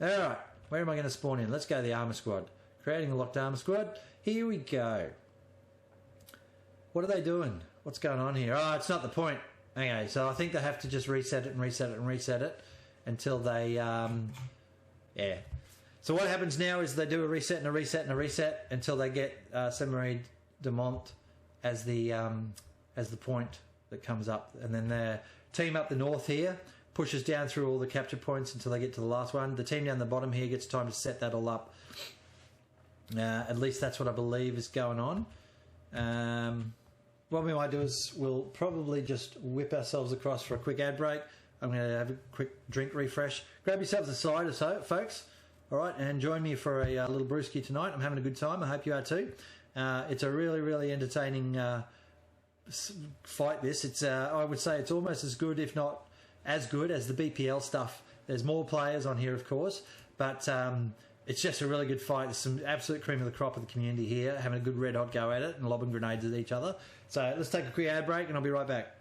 Alright, where am I going to spawn in? Let's go to the armor squad. Creating a locked armor squad. Here we go. What are they doing? What's going on here? Oh, it's not the point. Okay, so I think they have to just reset it and reset it and reset it until they, yeah. So what happens now is they do a reset and a reset and a reset until they get Saint-Marie de Mont as the point that comes up, and then their team up the north here pushes down through all the capture points until they get to the last one. The team down the bottom here gets time to set that all up. At least that's what I believe is going on. What we might do is we'll probably just whip ourselves across for a quick ad break. I'm going to have a quick drink refresh. Grab yourselves a side or so, folks. All right, and join me for a little brewski tonight. I'm having a good time. I hope you are too. It's a really, really entertaining fight. This, it's I would say it's almost as good, if not as good, as the BPL stuff. There's more players on here, of course, but it's just a really good fight. There's some absolute cream of the crop of the community here, having a good red hot go at it and lobbing grenades at each other. So let's take a quick ad break and I'll be right back.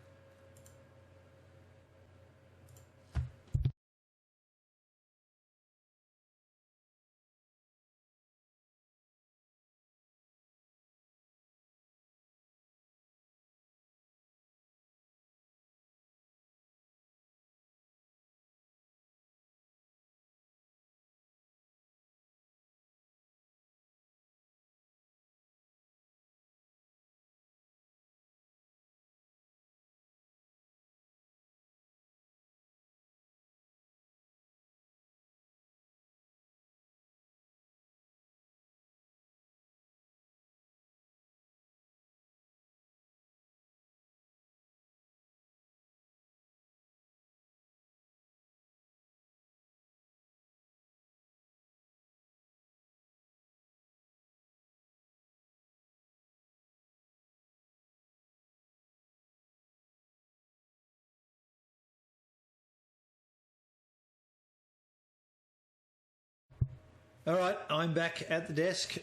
All right, I'm back at the desk.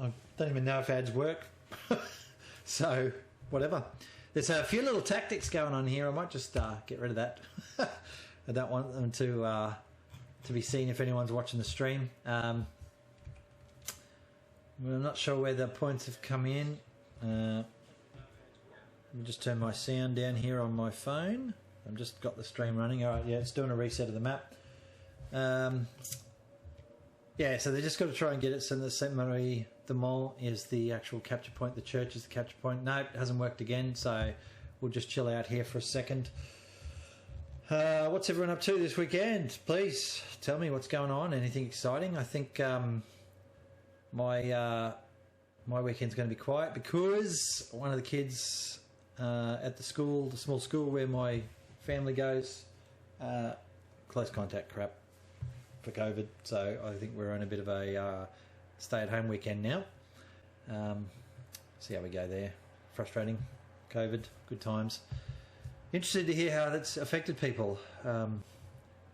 I don't even know if ads work. So, whatever. There's a few little tactics going on here. I might just get rid of that. I don't want them to be seen if anyone's watching the stream. I'm not sure where the points have come in. Let me just turn my sound down here on my phone. I've just got the stream running. All right, yeah, it's doing a reset of the map. Yeah, so they just got to try and get it so that Saint-Marie de Mont is the actual capture point. The church is the capture point. No, it hasn't worked again, so we'll just chill out here for a second. What's everyone up to this weekend? Please tell me what's going on. Anything exciting? I think my weekend's going to be quiet because one of the kids at the school, the small school where my family goes, close contact crap for COVID, so I think we're on a bit of a stay-at-home weekend now. See how we go there. Frustrating. COVID, good times. Interested to hear how that's affected people. And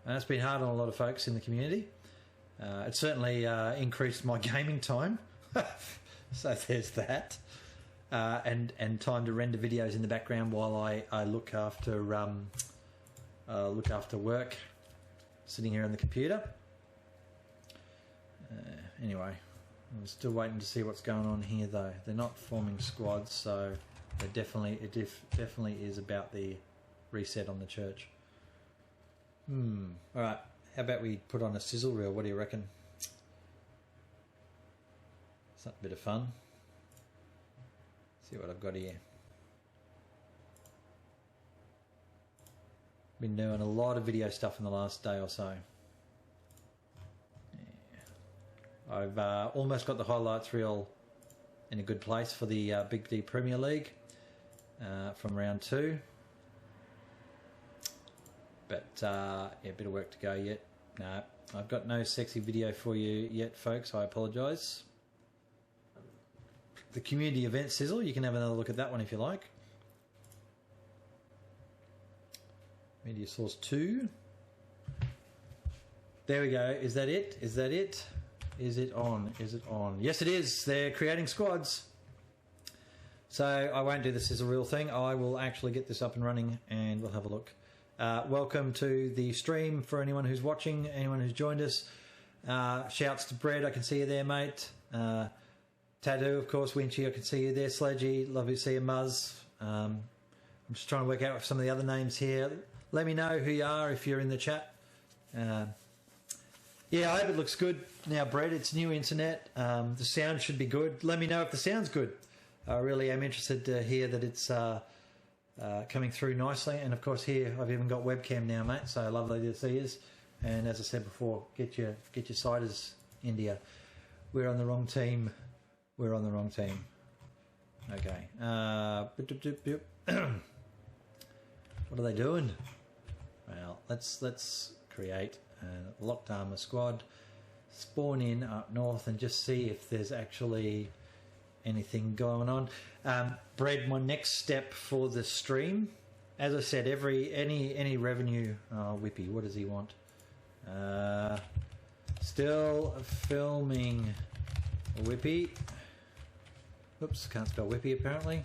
it's been hard on a lot of folks in the community. It certainly increased my gaming time. So there's that. And time to render videos in the background while I look after work, sitting here on the computer. Anyway, I'm still waiting to see what's going on here though. They're not forming squads, so it definitely is about the reset on the church. Alright, how about we put on a sizzle reel? What do you reckon? It's not a bit of fun. See what I've got here. Been doing a lot of video stuff in the last day or so. Yeah. I've almost got the highlights reel in a good place for the BiGD Premier League from round 2. But yeah, a bit of work to go yet. No, I've got no sexy video for you yet, folks. I apologise. The community event sizzle, you can have another look at that one if you like. Media source 2. There we go. Is that it? Is that it? Is it on? Is it on? Yes, it is. They're creating squads. So I won't do the sizzle reel thing. I will actually get this up and running and we'll have a look. Welcome to the stream for anyone who's watching, anyone who's joined us. Shouts to Brett, I can see you there, mate. Tattoo, of course, Winchy, I can see you there. Sledgy, love to see you, Muzz. I'm just trying to work out some of the other names here. Let me know who you are if you're in the chat. Yeah, I hope it looks good now, Brett. It's new internet. The sound should be good. Let me know if the sound's good. I really am interested to hear that it's coming through nicely. And, of course, here I've even got webcam now, mate, so lovely to see you. And as I said before, get your ciders, India. We're on the wrong team. We're on the wrong team. Okay. What are they doing? Well, let's create a locked armor squad, spawn in up north, and just see if there's actually anything going on. Brad, my next step for the stream, as I said, any revenue. Whippy, what does he want? Still filming Whippy. Oops, can't spell Whippy apparently.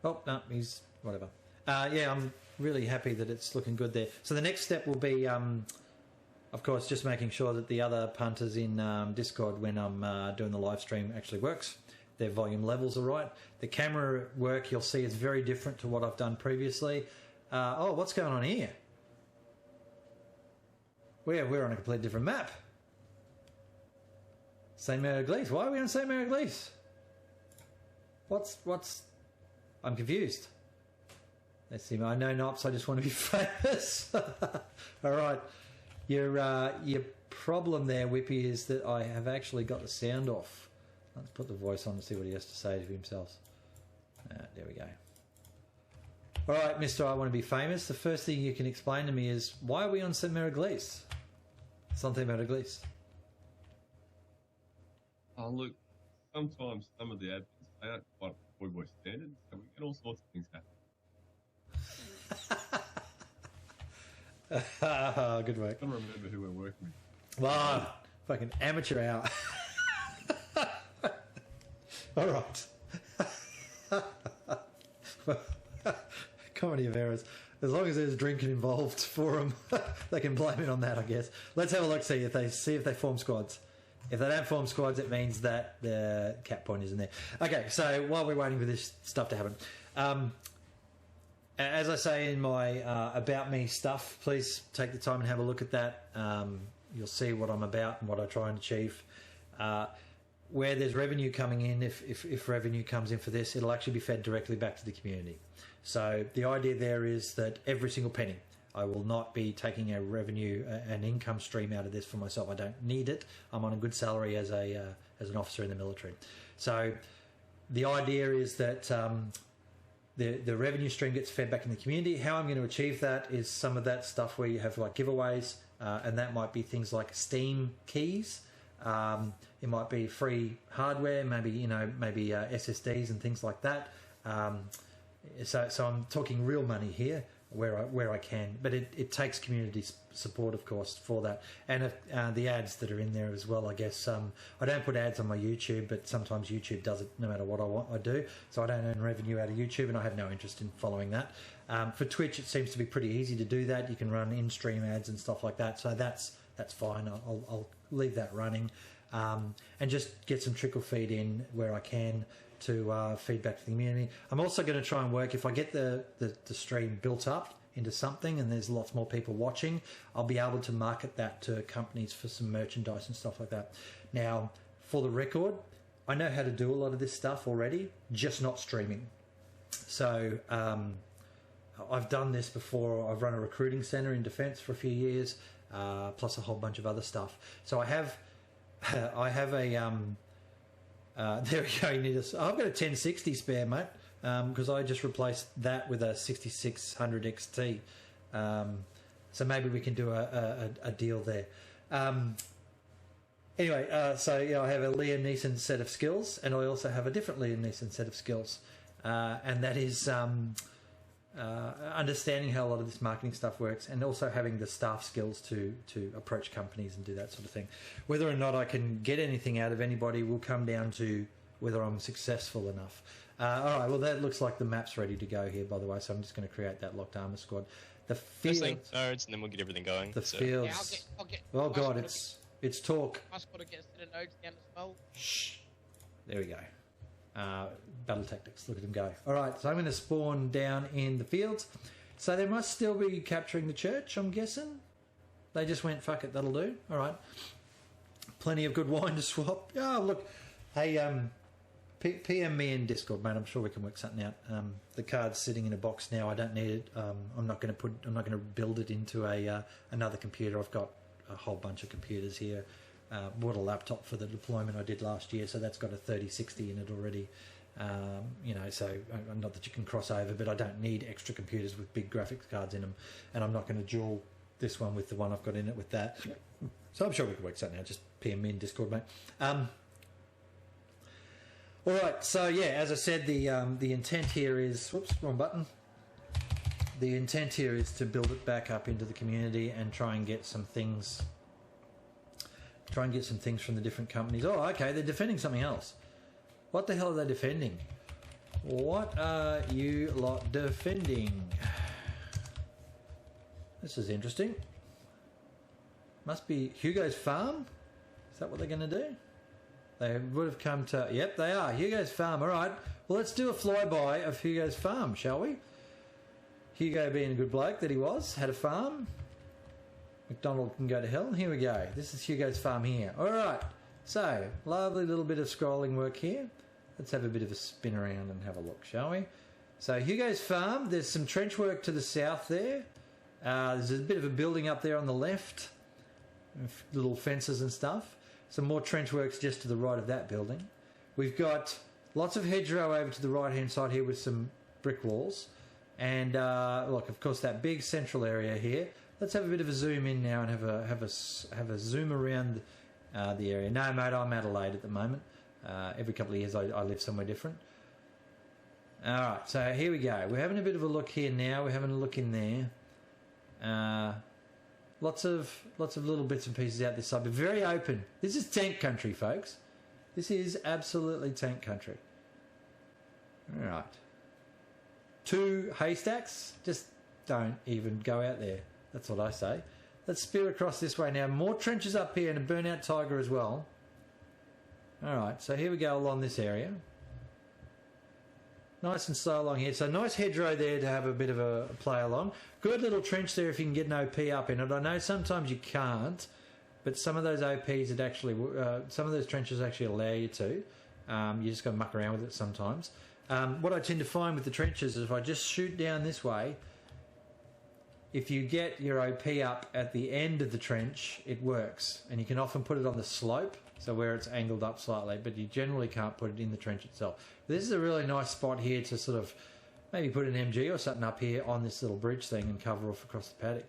Oh, no, he's whatever. Yeah, I'm really happy that it's looking good there. So the next step will be, of course, just making sure that the other punters in Discord when I'm doing the live stream actually works. Their volume levels are right. The camera work, you'll see, is very different to what I've done previously. Oh, what's going on here? We're on a completely different map. St. Mary Glees. Why are we on St. Mary Glees? What's... I'm confused. Let's see. I know Nops. I just want to be famous. All right. Your problem there, Whippy, is that I have actually got the sound off. Let's put the voice on and see what he has to say to himself. There we go. All right, Mister, I want to be famous. The first thing you can explain to me is, why are we on St. Mary Glees? Something Mary Glees. Oh, look, sometimes some of the admins, they aren't quite boy standards, so we get all sorts of things happen. Good work. I don't remember who we're working with. Wow, fucking amateur hour. All right. Comedy of errors. As long as there's drinking involved for them, they can blame it on that, I guess. Let's have a look, see if they form squads. If they don't form squads, it means that the cap point isn't there. Okay, so while we're waiting for this stuff to happen, as I say in my About Me stuff, please take the time and have a look at that. You'll see what I'm about and what I try and achieve. Where there's revenue coming in, if revenue comes in for this, it'll actually be fed directly back to the community. So the idea there is that every single penny, I will not be taking a revenue, an income stream out of this for myself. I don't need it. I'm on a good salary as an officer in the military. So the idea is that the revenue stream gets fed back in the community. How I'm going to achieve that is some of that stuff where you have like giveaways, and that might be things like Steam keys. It might be free hardware, maybe SSDs and things like that. So I'm talking real money here, where I can, but it takes community support, of course, for that, and the ads that are in there as well. I guess I don't put ads on my YouTube, but sometimes YouTube does it no matter what I do. So I don't earn revenue out of YouTube, and I have no interest in following that. For Twitch, it seems to be pretty easy to do that. You can run in-stream ads and stuff like that, so that's fine. I'll leave that running, and just get some trickle feed in where I can to feed back to the community. I'm also going to try and work, if I get the stream built up into something and there's lots more people watching, I'll be able to market that to companies for some merchandise and stuff like that. Now, for the record, I know how to do a lot of this stuff already, just not streaming. So I've done this before. I've run a recruiting centre in defence for a few years, plus a whole bunch of other stuff. So I have a... there we go. I've got a 1060 spare, mate, because I just replaced that with a 6600 XT. So maybe we can do a deal there. Anyway, so I have a Liam Neeson set of skills, and I also have a different Liam Neeson set of skills, and that is understanding how a lot of this marketing stuff works, and also having the staff skills to approach companies and do that sort of thing. Whether or not I can get anything out of anybody will come down to whether I'm successful enough. All right, well, that looks like the map's ready to go here, by the way, so I'm just going to create that locked armor squad. The First thing, fields... nodes, and then we'll get everything going. The so. fields... Yeah, I'll get Oh, God, it's talk. I just got to get a set of nodes down as well. Shh. There we go. Battle tactics, look at them go. All right, so I'm going to spawn down in the fields. So they must still be capturing the church, I'm guessing. They just went, fuck it, that'll do. All right. Plenty of good wine to swap. Oh, look. Hey, PM me in Discord, mate. I'm sure we can work something out. The card's sitting in a box now. I don't need it. I'm not going to build it into another computer. I've got a whole bunch of computers here. Bought a laptop for the deployment I did last year, so that's got a 3060 in it already. You know, so not that you can cross over, but I don't need extra computers with big graphics cards in them, and I'm not going to dual this one with the one I've got in it with that. So I'm sure we can work something out. Just PM me in Discord, mate. All right, so yeah, as I said, the intent here is, whoops, wrong button. The intent here is to build it back up into the community and try and get some things. Try and get some things from the different companies. Oh, okay, they're defending something else. What the hell are they defending? What are you lot defending? This is interesting. Must be Hugo's farm? Is that what they're going to do? They would have come to... Yep, they are. Hugo's farm. All right. Well, let's do a flyby of Hugo's farm, shall we? Hugo, being a good bloke that he was, had a farm. McDonald can go to hell. Here we go. This is Hugo's farm here. All right. So, lovely little bit of scrolling work here. Let's have a bit of a spin around and have a look, shall we? So, Hugo's farm. There's some trench work to the south there. There's a bit of a building up there on the left. Little fences and stuff. Some more trench works just to the right of that building. We've got lots of hedgerow over to the right-hand side here with some brick walls. And, look, of course, that big central area here. Let's have a bit of a zoom in now and have a zoom around the area. No, mate, I'm Adelaide at the moment. Every couple of years I live somewhere different. All right, so here we go. We're having a bit of a look here now. We're having a look in there. Lots of little bits and pieces out this side, but very open. This is tank country, folks. This is absolutely tank country. All right. 2 haystacks. Just don't even go out there. That's what I say. Let's spear across this way now. More trenches up here and a burnout tiger as well. All right, so here we go along this area. Nice and slow along here. So nice hedgerow there to have a bit of a play along. Good little trench there if you can get an OP up in it. I know sometimes you can't, but some of those OPs that actually, some of those trenches actually allow you to. You just got to muck around with it sometimes. What I tend to find with the trenches is if I just shoot down this way, if you get your OP up at the end of the trench, it works. And you can often put it on the slope, so where it's angled up slightly, but you generally can't put it in the trench itself. This is a really nice spot here to sort of maybe put an MG or something up here on this little bridge thing and cover off across the paddock.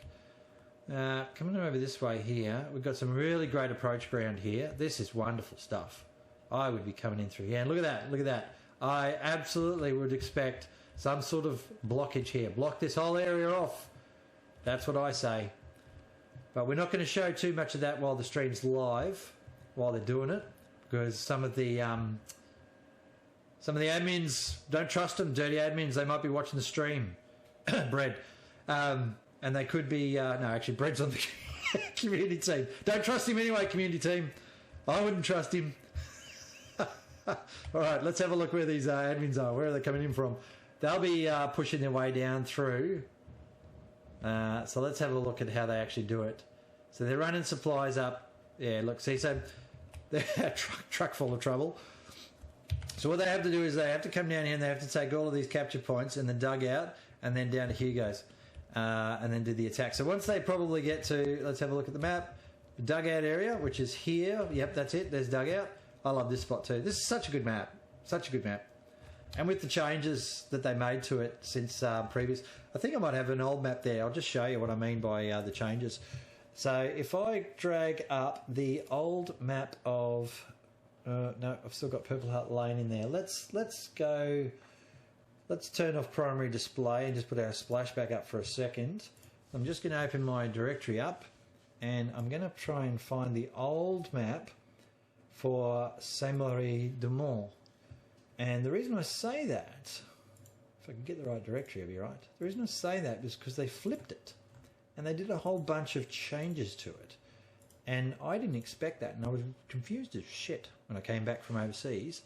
Coming over this way here, we've got some really great approach ground here. This is wonderful stuff. I would be coming in through here. And look at that, look at that. I absolutely would expect some sort of blockage here. Block this whole area off. That's what I say. But we're not going to show too much of that while the stream's live, while they're doing it, because some of the admins, don't trust them, dirty admins. They might be watching the stream, Bread, and they could be. No, actually, Bread's on the community team. Don't trust him anyway, community team. I wouldn't trust him. All right, let's have a look where these admins are. Where are they coming in from? They'll be pushing their way down through. So let's have a look at how they actually do it. So they're running supplies up. Yeah, look, see, so they're a truck full of trouble. So what they have to do is they have to come down here and they have to take all of these capture points and the dugout and then down to Hugo's and then do the attack. So once they probably get to, let's have a look at the map, the dugout area, which is here. Yep, that's it. There's dugout. I love this spot too. This is such a good map. Such a good map. And with the changes that they made to it since previous... I think I might have an old map there. I'll just show you what I mean by the changes. So if I drag up the old map of... no, I've still got Purple Heart Lane in there. Let's go... Let's turn off primary display and just put our splash back up for a second. I'm just going to open my directory up and I'm going to try and find the old map for Saint-Marie-du-Mont. And the reason I say that, if I can get the right directory, I'll be right. The reason I say that is because they flipped it. And they did a whole bunch of changes to it. And I didn't expect that. And I was confused as shit when I came back from overseas.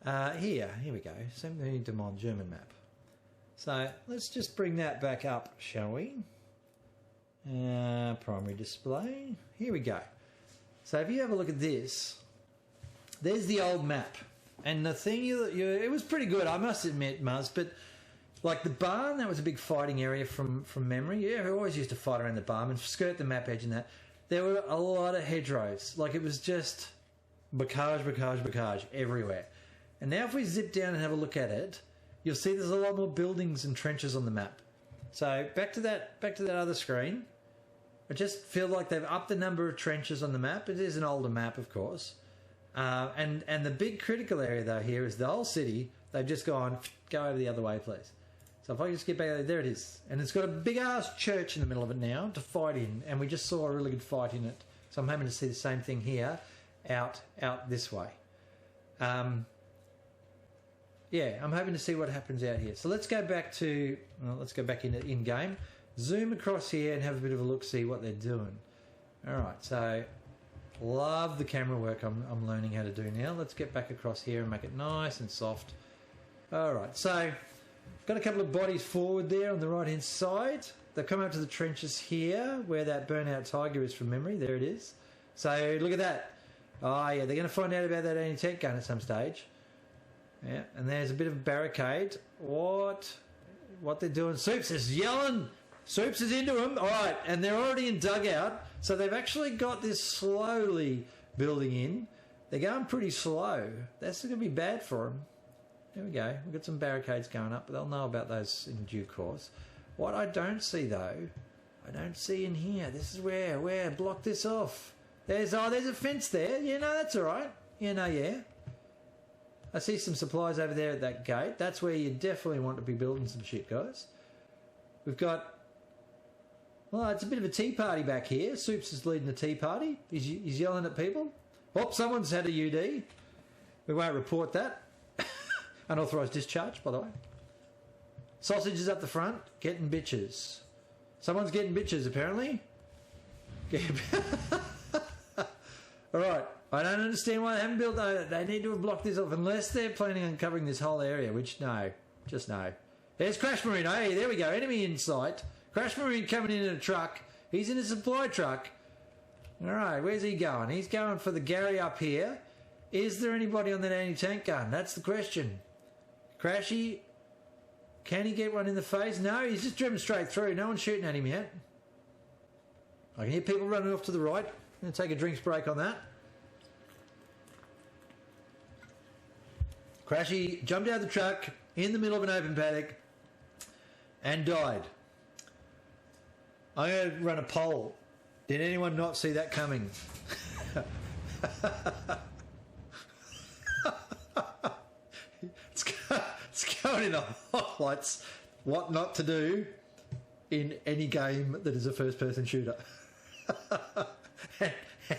Here we go. Same thing to my German map. So let's just bring that back up, shall we? Primary display. Here we go. So if you have a look at this, there's the old map. And the thing, it was pretty good, I must admit, Muzz, but like the barn, that was a big fighting area from memory. Yeah, we always used to fight around the barn and skirt the map edge and that. There were a lot of hedgerows. Like it was just bocage everywhere. And now if we zip down and have a look at it, you'll see there's a lot more buildings and trenches on the map. So back to that other screen. I just feel like they've upped the number of trenches on the map. It is an older map, of course. And the big critical area, though, here is the whole city. They've just gone, go over the other way, please. So if I just get back there it is. And it's got a big-ass church in the middle of it now to fight in. And we just saw a really good fight in it. So I'm hoping to see the same thing here out this way. Yeah, I'm hoping to see what happens out here. So let's go back to, let's go back in-game. Zoom across here and have a bit of a look, see what they're doing. All right, so love the camera work I'm learning how to do now. Let's get back across here and make it nice and soft. All right, so got a couple of bodies forward there on the right-hand side. They've come up to the trenches here where that burnout tiger is from memory. There it is. So look at that. Oh, yeah, they're going to find out about that anti-tank gun at some stage. Yeah, and there's a bit of a barricade. What they're doing? Soups is yelling. Soups is into them. All right, and they're already in dugout. So they've actually got this slowly building in. They're going pretty slow. That's going to be bad for them. There we go. We've got some barricades going up, but they'll know about those in due course. What I don't see, though, I don't see in here. This is where block this off. There's a fence there. Yeah, no, that's all right. Yeah. I see some supplies over there at that gate. That's where you definitely want to be building some shit, guys. We've got... Well, it's a bit of a tea party back here. Soups is leading the tea party. He's yelling at people. Oh, someone's had a UD. We won't report that. Unauthorised discharge, by the way. Sausages up the front. Getting bitches. Someone's getting bitches, apparently. All right. I don't understand why they haven't built that. They need to have blocked this off unless they're planning on covering this whole area, which no. Just no. There's Crash Marine. Hey, there we go. Enemy in sight. Crash Marine coming in a truck. He's in a supply truck. All right, where's he going? He's going for the Gary up here. Is there anybody on that anti-tank gun? That's the question. Crashy, can he get one in the face? No, he's just driven straight through. No one's shooting at him yet. I can hear people running off to the right. I'm going to take a drinks break on that. Crashy jumped out of the truck in the middle of an open paddock and died. I'm going to run a poll. Did anyone not see that coming? It's going in the highlights. What not to do in any game that is a first-person shooter.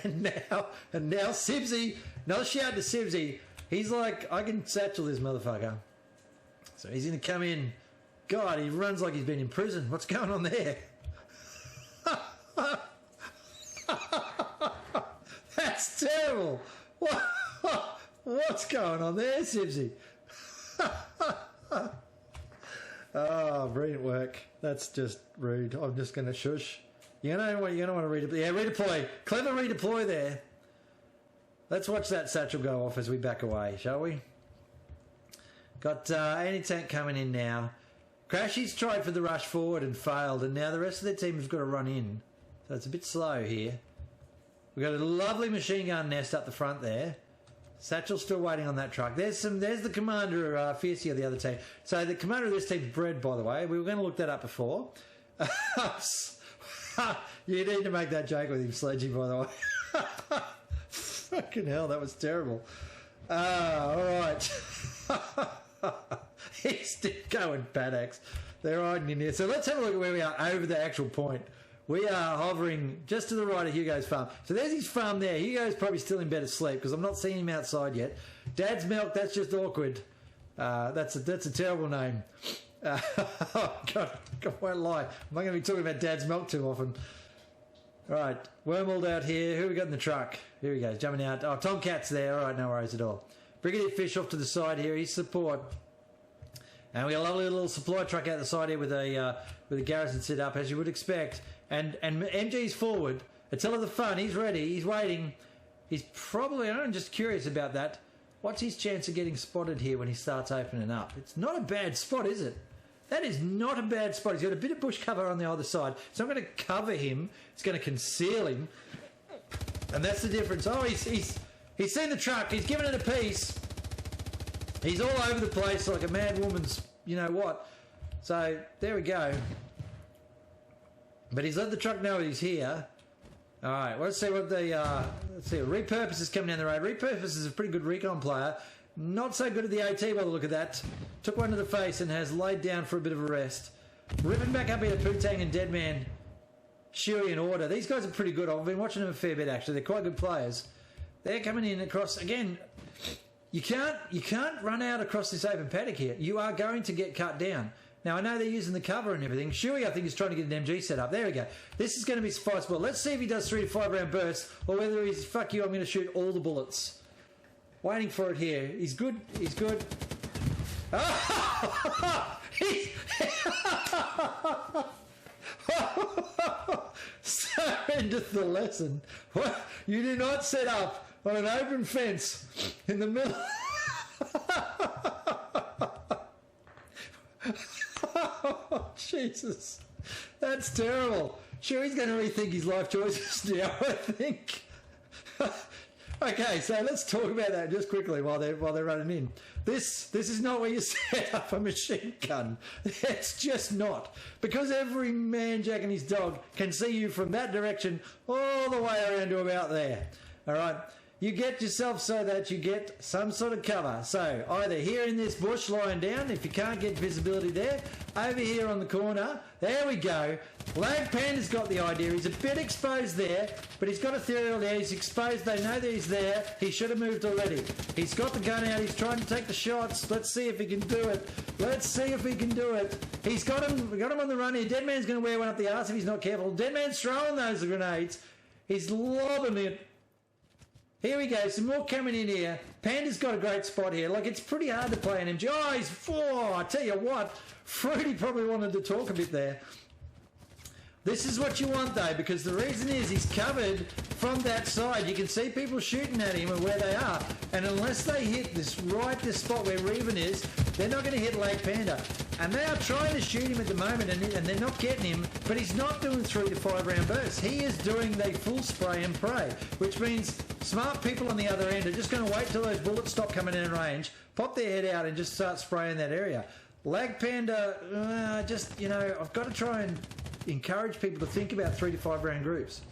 and now Sibsy. Another shout to Sibsy. He's like, I can satchel this motherfucker. So he's going to come in. God, he runs like he's been in prison. What's going on there? That's terrible. What's going on there, Sibsy? Oh, brilliant work. That's just rude. I'm just going to shush. You're going to want to redeploy. Yeah, redeploy. Clever redeploy there. Let's watch that satchel go off as we back away, shall we? Got anti-tank coming in now. Crashy's tried for the rush forward and failed, and now the rest of their team has got to run in. So it's a bit slow here. We've got a lovely machine gun nest up the front there. Satchel's still waiting on that truck. There's the commander, Fiercey of the other team. So the commander of this team's Bread, by the way. We were going to look that up before. You need to make that joke with him, Sledgy, by the way. Fucking hell, that was terrible. All right. He's still going paddocks. They're hiding in here. So let's have a look at where we are over the actual point. We are hovering just to the right of Hugo's farm. So there's his farm there. Hugo's probably still in bed asleep because I'm not seeing him outside yet. Dad's milk, that's just awkward. That's a terrible name. Oh, God, I won't lie. I'm not going to be talking about Dad's milk too often. All right, Wormald out here. Who we got in the truck? Here he goes, jumping out. Oh, Tomcat's there. All right, no worries at all. Brigadier Fish off to the side here. He's support. And we got a lovely little supply truck out the side here with a garrison set up, as you would expect. And MG's forward. A tell of the fun. He's ready. He's waiting. He's probably, I'm just curious about that. What's his chance of getting spotted here when he starts opening up? It's not a bad spot, is it? That is not a bad spot. He's got a bit of bush cover on the other side. It's not going to cover him. It's going to conceal him. And that's the difference. Oh, he's seen the truck. He's given it a piece. He's all over the place like a mad woman's, you know what. So, there we go. But he's let the truck know he's here. All right, let's see what the... let's see. Repurpose is coming down the road. Repurpose is a pretty good recon player. Not so good at the AT by the look of that. Took one to the face and has laid down for a bit of a rest. Ripping back up here to Poontang and Deadman. Shuey and Order. These guys are pretty good. I've been watching them a fair bit, actually. They're quite good players. They're coming in across... Again, you can't run out across this open paddock here. You are going to get cut down. Now, I know they're using the cover and everything. Shuey, I think, is trying to get an MG set up. There we go. This is going to be sufficeable. Let's see if he does 3 to 5 round bursts or whether he's, fuck you, I'm going to shoot all the bullets. Waiting for it here. He's good. He's good. Oh! So endeth the lesson. What? You do not set up on an open fence in the middle... Oh, Jesus. That's terrible. Sure, he's going to rethink his life choices now, I think. Okay, so let's talk about that just quickly while they're running in. This is not where you set up a machine gun. It's just not. Because every man, Jack and his dog can see you from that direction all the way around to about there. All right? You get yourself so that you get some sort of cover. So either here in this bush lying down, if you can't get visibility there, over here on the corner, there we go. Lag Panda's got the idea. He's a bit exposed there, but he's got Ethereal there. He's exposed. They know that he's there. He should have moved already. He's got the gun out. He's trying to take the shots. Let's see if he can do it. Let's see if he can do it. He's got him. We got him on the run here. Deadman's going to wear one up the arse if he's not careful. Deadman's throwing those grenades. He's lobbing it. Here we go, some more coming in here. Panda's got a great spot here. Like, it's pretty hard to play an MG. Oh, I tell you what, Fruity probably wanted to talk a bit there. This is what you want, though, because the reason is he's covered from that side. You can see people shooting at him and where they are. And unless they hit this spot where Reven is, they're not going to hit Lake Panda. And they are trying to shoot him at the moment, and they're not getting him. But he's not doing 3 to 5 round bursts. He is doing the full spray and pray, which means smart people on the other end are just going to wait till those bullets stop coming in range, pop their head out, and just start spraying that area. Lag Panda, I've got to try and encourage people to think about 3 to 5 round groups.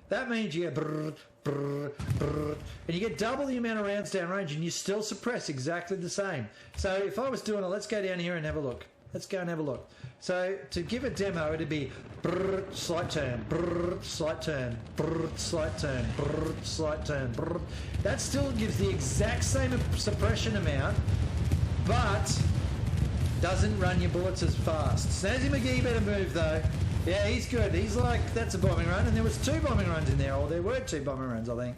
That means you get brrr, brrr, brrr, and you get double the amount of rounds down range, and you still suppress exactly the same. So if I was doing it, let's go down here and have a look. Let's go and have a look. So to give a demo, it'd be brrr, slight turn, brrr, slight turn, brrr, slight turn, brrr, slight turn, brrr. That still gives the exact same suppression amount, but doesn't run your bullets as fast. Snazzy McGee better move though. Yeah, he's good. He's like, that's a bombing run, and there was 2 bombing runs in there, or there were 2 bombing runs, I think.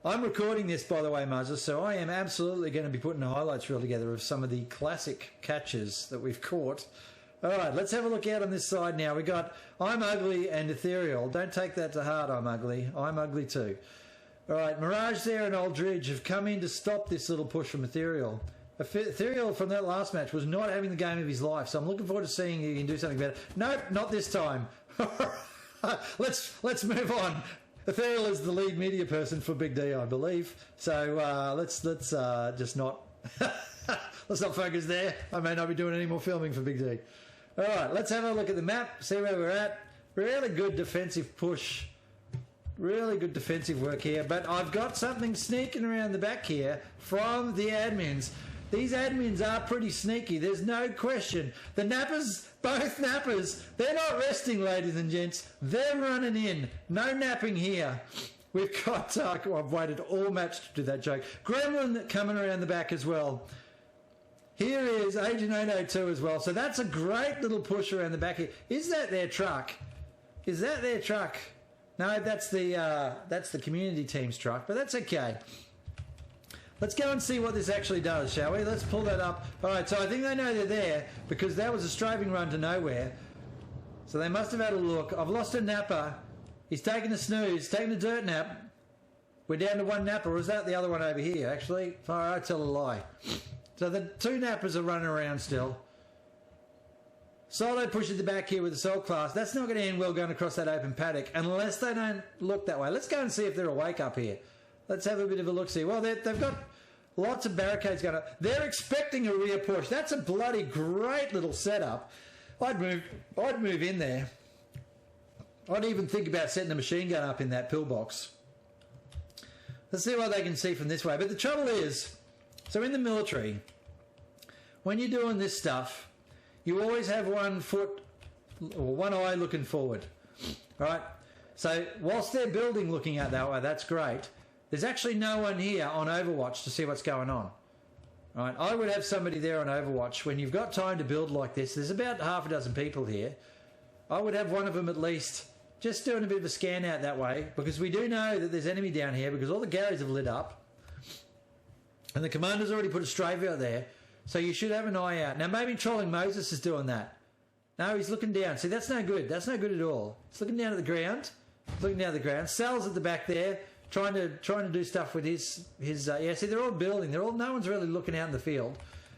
I'm recording this, by the way, Muzza, so I am absolutely going to be putting a highlights reel together of some of the classic catches that we've caught. All right, let's have a look out on this side now. We got I'm Ugly and Ethereal. Don't take that to heart, I'm Ugly. I'm ugly too. All right, Mirage there and Aldridge have come in to stop this little push from Ethereal. Ethereal from that last match was not having the game of his life, so I'm looking forward to seeing if he can do something better. Nope, not this time. Let's move on. Ethereal is the lead media person for Big D, I believe. So let's just not let's not focus there. I may not be doing any more filming for Big D. All right, let's have a look at the map, see where we're at. Really good defensive push. Really good defensive work here, but I've got something sneaking around the back here from the admins. These admins are pretty sneaky, there's no question. The nappers, both nappers, they're not resting, ladies and gents. They're running in. No napping here. We've got, I've waited all match to do that joke. Gremlin coming around the back as well. Here is Agent 802 as well. So that's a great little push around the back here. Is that their truck? Is that their truck? No, that's the community team's truck, but that's okay. Let's go and see what this actually does, shall we? Let's pull that up. All right, so I think they know they're there because that was a strafing run to nowhere. So they must have had a look. I've lost a napper. He's taking a snooze, taking a dirt nap. We're down to one napper, or is that the other one over here, actually? Far, I tell a lie. So the two nappers are running around still. Solo pushes the back here with the Soul Class. That's not going to end well going across that open paddock unless they don't look that way. Let's go and see if they're awake up here. Let's have a bit of a look-see. Well, they've got lots of barricades going up. They're expecting a rear push. That's a bloody great little setup. I'd move in there. I'd even think about setting a machine gun up in that pillbox. Let's see what they can see from this way. But the trouble is, so in the military, when you're doing this stuff, you always have one foot or one eye looking forward, right? So whilst they're building looking out that way, that's great. There's actually no one here on Overwatch to see what's going on. Right? I would have somebody there on Overwatch. When you've got time to build like this, there's about half a dozen people here. I would have one of them at least just doing a bit of a scan out that way, because we do know that there's enemy down here because all the galleries have lit up and the commander's already put a strafe out there, so you should have an eye out. Now maybe Trolling Moses is doing that. No, he's looking down. See, that's no good. That's no good at all. He's looking down at the ground. He's looking down at the ground. Sal's at the back there trying to do stuff with his yeah, see, they're all building. No one's really looking out in the field.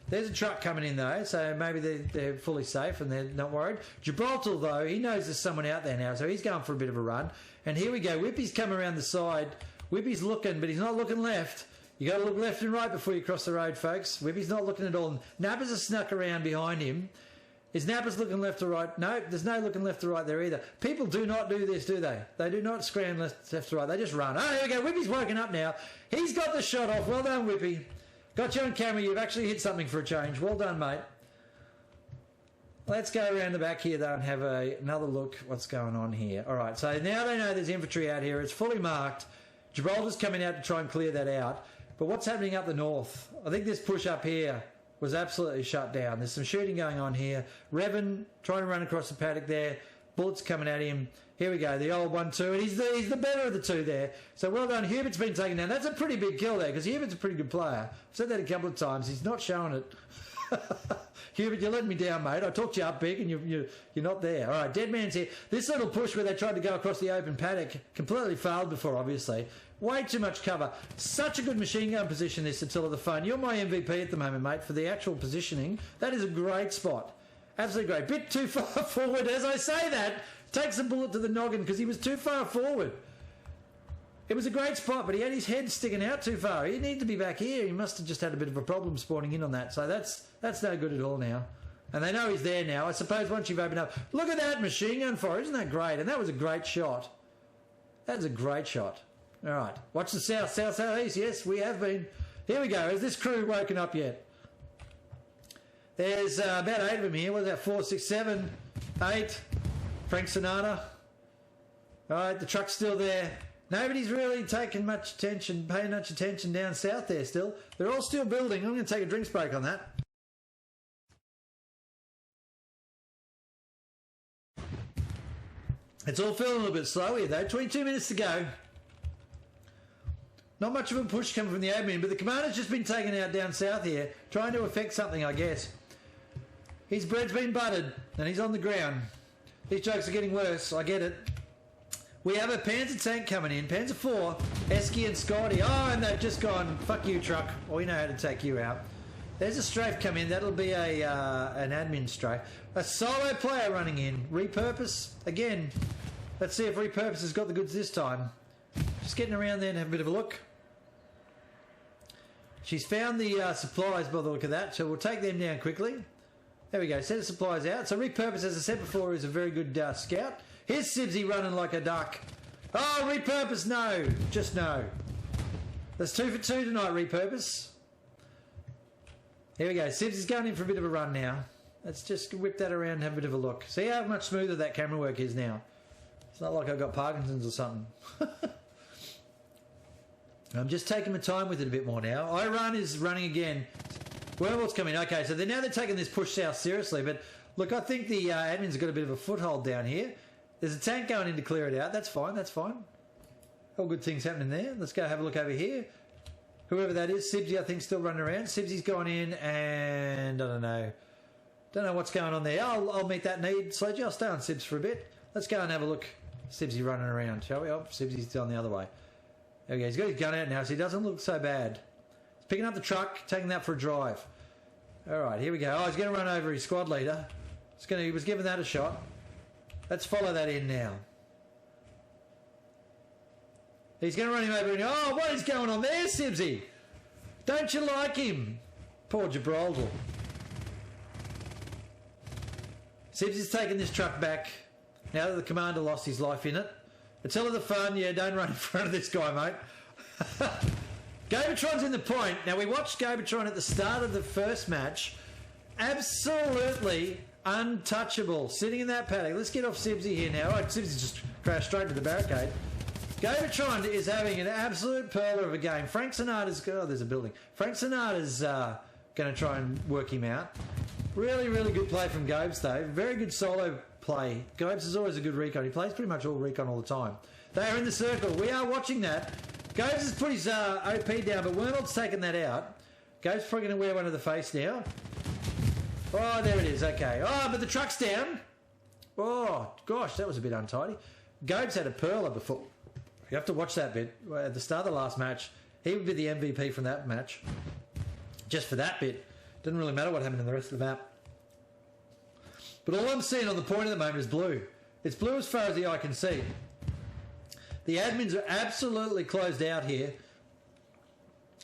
There's a truck coming in though, so maybe they're fully safe and they're not worried. Gibraltar though, he knows there's someone out there now, so he's going for a bit of a run. And here we go. Whippy's come around the side. Whippy's looking, but he's not looking left. You got to look left and right before you cross the road, folks. Whippy's not looking at all. Nappers are snuck around behind him. Is Nappers looking left or right? No, there's no looking left or right there either. People do not do this, do they? They do not scram left to right. They just run. Oh, here we go. Whippy's woken up now. He's got the shot off. Well done, Whippy. Got you on camera. You've actually hit something for a change. Well done, mate. Let's go around the back here, though, and have another look what's going on here. All right, so now they know there's infantry out here. It's fully marked. Gibraltar's coming out to try and clear that out. But what's happening up the north? I think this push up here was absolutely shut down. There's some shooting going on here. Revan trying to run across the paddock there. Bullets coming at him. Here we go, the old 1-2, and he's the better of the two there. So well done. Hubert's been taken down. That's a pretty big kill there, because Hubert's a pretty good player. I've said that a couple of times. He's not showing it. Hubert, you're letting me down, mate. I talked you up big, and you're not there. All right, Dead Man's here. This little push where they tried to go across the open paddock completely failed before, obviously. Way too much cover. Such a good machine gun position, this Attila the Fun. You're my MVP at the moment, mate, for the actual positioning. That is a great spot. Absolutely great. Bit too far forward. As I say that, takes a bullet to the noggin because he was too far forward. It was a great spot, but he had his head sticking out too far. He needed to be back here. He must have just had a bit of a problem spawning in on that. So that's no good at all now. And they know he's there now. I suppose once you've opened up... Look at that machine gun fire. Isn't that great? And that was a great shot. That was a great shot. All right. Watch the south, southeast. Yes, we have been. Here we go. Has this crew woken up yet? There's about 8 of them here. What is that? 4, 6, 7, 8. Frank Sinatra. All right, the truck's still there. Nobody's really taking much attention, paying much attention down south there still. They're all still building. I'm going to take a drinks break on that. It's all feeling a little bit slow here though. 22 minutes to go. Not much of a push coming from the admin, but the commander's just been taken out down south here, trying to affect something, I guess. His bread's been buttered, and he's on the ground. These jokes are getting worse, I get it. We have a Panzer tank coming in, Panzer 4, Esky and Scotty. Oh, and they've just gone, fuck you, truck. We know how to take you out. There's a strafe come in. That'll be an admin strafe. A solo player running in. Repurpose. Again, let's see if Repurpose has got the goods this time. Just getting around there and have a bit of a look. She's found the supplies by the look of that, so we'll take them down quickly. There we go, set of supplies out. So Repurpose, as I said before, is a very good scout. Here's Sibsy running like a duck. Oh, Repurpose, no. Just no. That's 2 for 2 tonight, Repurpose. Here we go. Sibsy's going in for a bit of a run now. Let's just whip that around and have a bit of a look. See how much smoother that camera work is now. It's not like I've got Parkinson's or something. I'm just taking my time with it a bit more now. iRun is running again. Wormwall's coming. Okay, so they're taking this push south seriously. But look, I think the admins have got a bit of a foothold down here. There's a tank going in to clear it out. That's fine. That's fine. All good things happening there. Let's go have a look over here. Whoever that is, Sibsy, I think, still running around. Sibsy's gone in, and I don't know. Don't know what's going on there. I'll meet that need, Sledgy. I'll stay on Sibs for a bit. Let's go and have a look. Sibsy running around, shall we? Oh, Sibsy's gone the other way. There we go. He's got his gun out now, so he doesn't look so bad. He's picking up the truck, taking that for a drive. All right, here we go. Oh, he's going to run over his squad leader. He was giving that a shot. Let's follow that in now. He's going to run him over and oh, what is going on there, Sibsy? Don't you like him? Poor Gibraltar. Sibsy's taking this truck back now that the commander lost his life in it. It's hell of the fun. Yeah, don't run in front of this guy, mate. Gabatron's in the point. Now, we watched Gabatron at the start of the first match. Absolutely untouchable. Sitting in that paddock. Let's get off Sibsy here now. Oh, Sibsy just crashed straight to the barricade. Gabatron is having an absolute pearler of a game. Frank Sinata's... Oh, there's a building. Frank Sinata's going to try and work him out. Really, really good play from Gobes, though. Very good solo play. Gobes is always a good recon. He plays pretty much all recon all the time. They are in the circle. We are watching that. Gobes has put his OP down, but Wernold's taken that out. Gobes probably going to wear one to the face now. Oh, there it is. Okay. Oh, but the truck's down. Oh, gosh, that was a bit untidy. Gobes had a pearler before. You have to watch that bit. At the start of the last match, he would be the MVP from that match. Just for that bit. Didn't really matter what happened in the rest of the map. But all I'm seeing on the point at the moment is blue. It's blue as far as the eye can see. The admins are absolutely closed out here.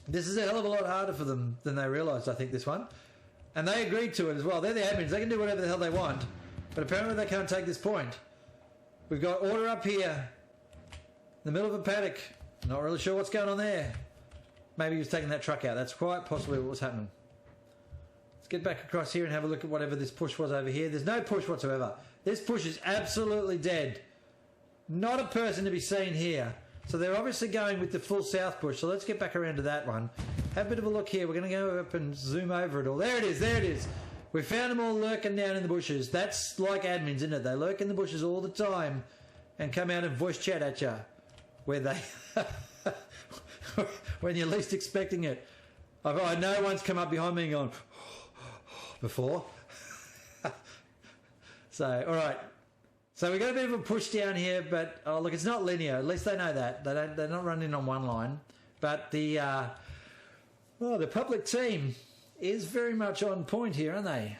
This is a hell of a lot harder for them than they realised, I think, this one. And they agreed to it as well. They're the admins. They can do whatever the hell they want. But apparently they can't take this point. We've got order up here. In the middle of a paddock. Not really sure what's going on there. Maybe he was taking that truck out. That's quite possibly what was happening. Let's get back across here and have a look at whatever this push was over here. There's no push whatsoever. This push is absolutely dead. Not a person to be seen here. So they're obviously going with the full south push. So let's get back around to that one. Have a bit of a look here. We're going to go up and zoom over it all. There it is. There it is. We found them all lurking down in the bushes. That's like admins, isn't it? They lurk in the bushes all the time and come out and voice chat at you. Where they... when you're least expecting it. I know one's come up behind me and gone... before. So, all right. So we got a bit of a push down here, but oh look, it's not linear. At least they know that they're not running on one line. But the public team is very much on point here, aren't they?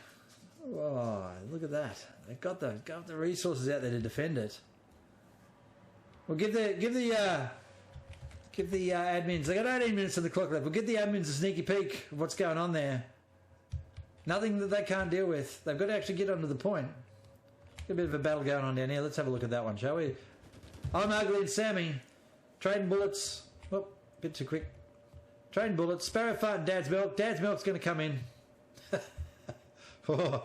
Oh, look at that! They've got the resources out there to defend it. We'll give the admins. They got 18 minutes on the clock left. We'll give the admins a sneaky peek of what's going on there. Nothing that they can't deal with. They've got to actually get onto the point. Got a bit of a battle going on down here. Let's have a look at that one, shall we? I'm Ugly and Sammy. Trading bullets. Oh, a bit too quick. Trading bullets. Sparrow Fart and Dad's Milk. Dad's Milk's going to come in. Oh,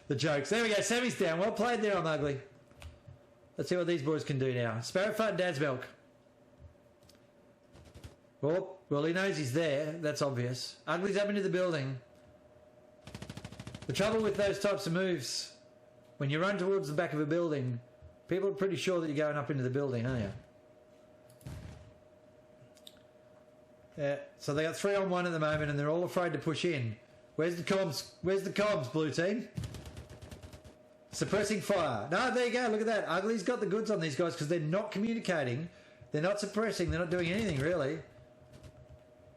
the jokes. There we go. Sammy's down. Well played there, I'm Ugly. Let's see what these boys can do now. Sparrow Fart and Dad's Milk. Oh, well, he knows he's there. That's obvious. Ugly's up into the building. The trouble with those types of moves, when you run towards the back of a building, people are pretty sure that you're going up into the building, aren't you? Yeah, so they got 3-on-1 at the moment and they're all afraid to push in. Where's the comms? Where's the comms, blue team? Suppressing fire. No, there you go, look at that. Ugly's got the goods on these guys because they're not communicating. They're not suppressing. They're not doing anything, really.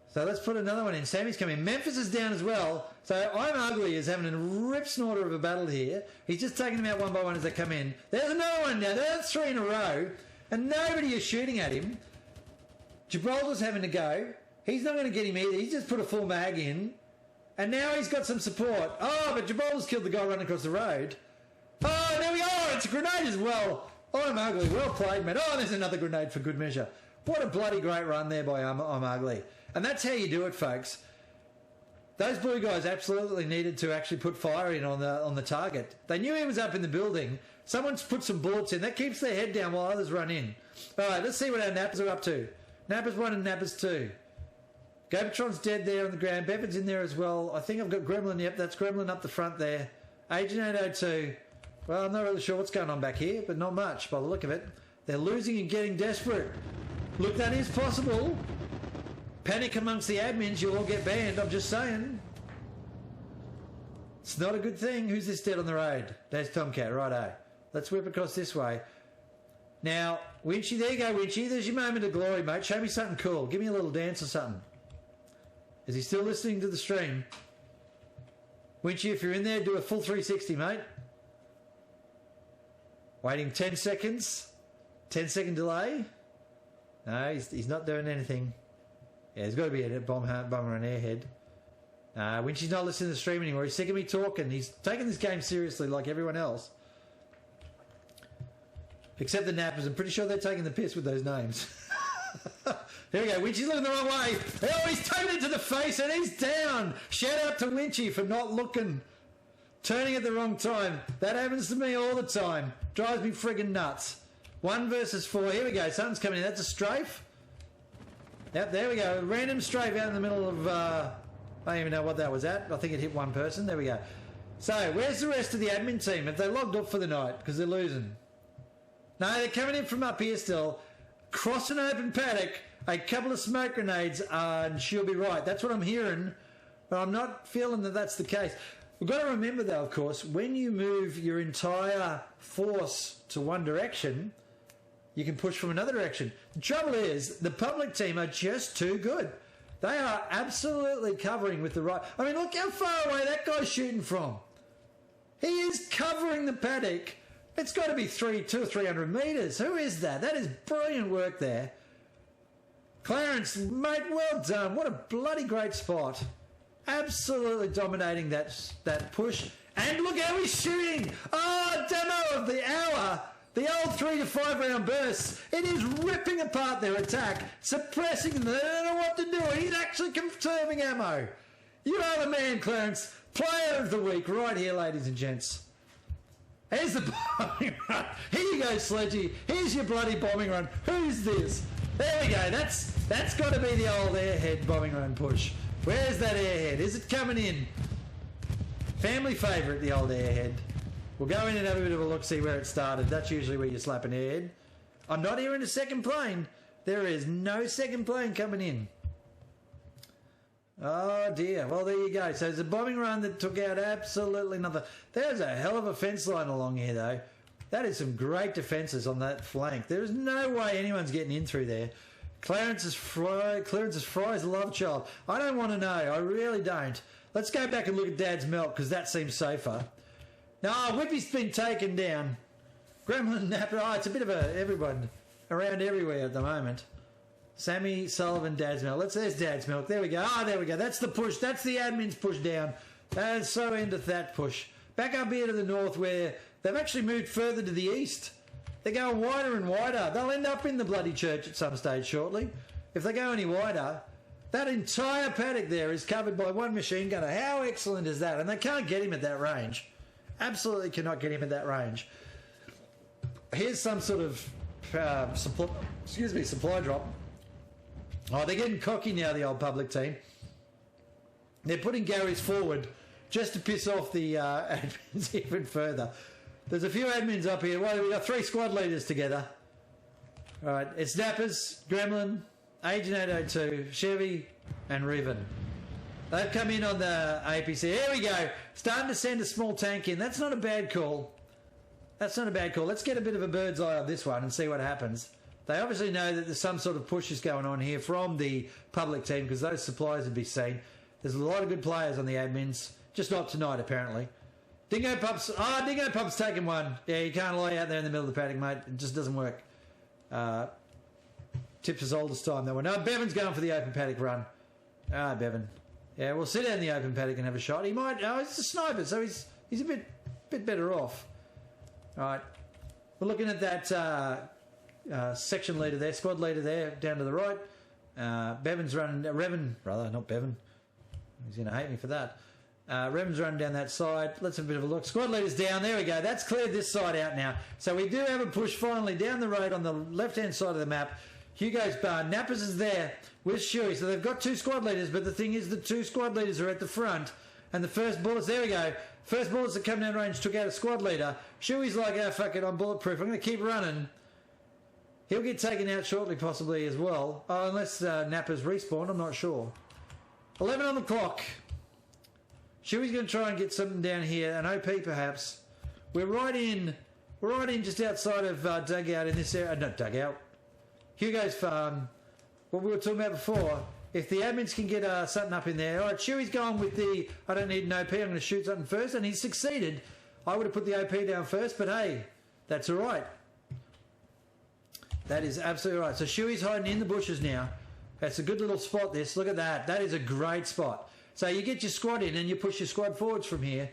So let's put another one in. Sammy's coming. Memphis is down as well. So I'm Ugly is having a rip snorter of a battle here. He's just taking them out one by one as they come in. There's another one now. There's 3 in a row. And nobody is shooting at him. Gibraltar's having to go. He's not going to get him either. He's just put a full mag in. And now he's got some support. Oh, but Gibraltar's killed the guy running across the road. Oh, there we go. It's a grenade as well. I'm Ugly. Well played, man. Oh, there's another grenade for good measure. What a bloody great run there by I'm Ugly. And that's how you do it, folks. Those blue guys absolutely needed to actually put fire in on the target. They knew he was up in the building. Someone's put some bullets in. That keeps their head down while others run in. All right, let's see what our nappers are up to. Nappers 1 and nappers 2. Gobotron's dead there on the ground. Bevan's in there as well. I think I've got Gremlin. Yep, that's Gremlin up the front there. Agent 802. Well, I'm not really sure what's going on back here, but not much by the look of it. They're losing and getting desperate. Look, that is possible. Panic amongst the admins, you'll all get banned. I'm just saying. It's not a good thing. Who's this dead on the road? There's Tomcat, righto. Let's whip across this way. Now, Winchy, there you go, Winchy. There's your moment of glory, mate. Show me something cool. Give me a little dance or something. Is he still listening to the stream? Winchy, if you're in there, do a full 360, mate. Waiting 10 seconds. 10-second delay. No, he's not doing anything. Yeah, there's got to be a bomber and airhead. Winchy's not listening to the stream anymore. He's sick of me talking. He's taking this game seriously like everyone else. Except the Nappers. I'm pretty sure they're taking the piss with those names. Here we go. Winchy's looking the wrong way. Oh, he's taken it to the face and he's down. Shout out to Winchy for not looking. Turning at the wrong time. That happens to me all the time. Drives me friggin' nuts. 1 versus 4. Here we go. Something's coming in. That's a strafe. Yep, there we go. Random strafe out in the middle of... I don't even know what that was at. I think it hit one person. There we go. So, where's the rest of the admin team? Have they logged off for the night? Because they're losing. No, they're coming in from up here still. Cross an open paddock. A couple of smoke grenades. And she'll be right. That's what I'm hearing. But I'm not feeling that that's the case. We've got to remember, though, of course, when you move your entire force to one direction... you can push from another direction. The trouble is, the public team are just too good. They are absolutely covering with the right... I mean, look how far away that guy's shooting from. He is covering the paddock. It's got to be 200 or 300 metres. Who is that? That is brilliant work there. Clarence, mate, well done. What a bloody great spot. Absolutely dominating that push. And look how he's shooting. Oh, demo of the hour. The old 3 to 5 round bursts. It is ripping apart their attack, suppressing them. They don't know what to do. He's actually conserving ammo. You are the man, Clarence. Player of the week right here, ladies and gents. Here's the bombing run. Here you go, Sledgy. Here's your bloody bombing run. Who's this? There we go. That's got to be the old airhead bombing run push. Where's that airhead? Is it coming in? Family favourite, the old airhead. We'll go in and have a bit of a look, see where it started. That's usually where you slap an airhead. I'm not hearing a second plane. There is no second plane coming in. Oh, dear. Well, there you go. So it's a bombing run that took out absolutely nothing. There's a hell of a fence line along here, though. That is some great defences on that flank. There is no way anyone's getting in through there. Clarence's Fry's love child. I don't want to know. I really don't. Let's go back and look at Dad's Melt, because that seems safer. No, Whippy's been taken down. Gremlin Napper. Oh, it's a bit of everyone around everywhere at the moment. Sammy, Sullivan, Dad's Milk. There's Dad's Milk. There we go. Oh, there we go. That's the push. That's the admin's push down. And so into that push. Back up here to the north where they've actually moved further to the east. They're going wider and wider. They'll end up in the bloody church at some stage shortly. If they go any wider, that entire paddock there is covered by one machine gunner. How excellent is that? And they can't get him at that range. Absolutely cannot get him at that range. Here's some sort of supply drop. Oh, they're getting cocky now, the old public team. They're putting Gary's forward just to piss off the admins even further. There's a few admins up here. Well, we've got 3 squad leaders together. All right, it's Nappers, Gremlin, Agent 802, Chevy, and Riven. They've come in on the APC. Here we go. Starting to send a small tank in. That's not a bad call. That's not a bad call. Let's get a bit of a bird's eye on this one and see what happens. They obviously know that there's some sort of push is going on here from the public team because those supplies would be seen. There's a lot of good players on the admins. Just not tonight, apparently. Dingo Pup's... Oh, Dingo Pup's taken one. Yeah, you can't lie out there in the middle of the paddock, mate. It just doesn't work. Tips as old as time, that one. No, Bevan's going for the open paddock run. Ah, Bevan. Yeah, we'll sit down in the open paddock and have a shot. He might... Oh, he's a sniper, so he's a bit better off. All right. We're looking at that section leader there, squad leader there, down to the right. Bevan's running... Revan, rather, not Bevan. He's going to hate me for that. Revan's running down that side. Let's have a bit of a look. Squad leader's down. There we go. That's cleared this side out now. So we do have a push finally down the road on the left-hand side of the map. Hugo's barn. Nappers is there with Shuey. So they've got 2 squad leaders, but the thing is the 2 squad leaders are at the front. And the first bullets, there we go. First bullets that come down range took out a squad leader. Shuey's like, oh, fuck it, I'm bulletproof. I'm going to keep running. He'll get taken out shortly, possibly, as well. Oh, unless Nappers respawn, I'm not sure. 11 on the clock. Shuey's going to try and get something down here. An OP, perhaps. We're right in just outside of dugout in this area. Not dugout. Hugo's farm. What we were talking about before. If the admins can get something up in there. All right, Shuey's going with the, I don't need an OP, I'm going to shoot something first. And he's succeeded. I would have put the OP down first, but hey, that's all right. That is absolutely right. So Shuey's hiding in the bushes now. That's a good little spot, this. Look at that. That is a great spot. So you get your squad in and you push your squad forwards from here.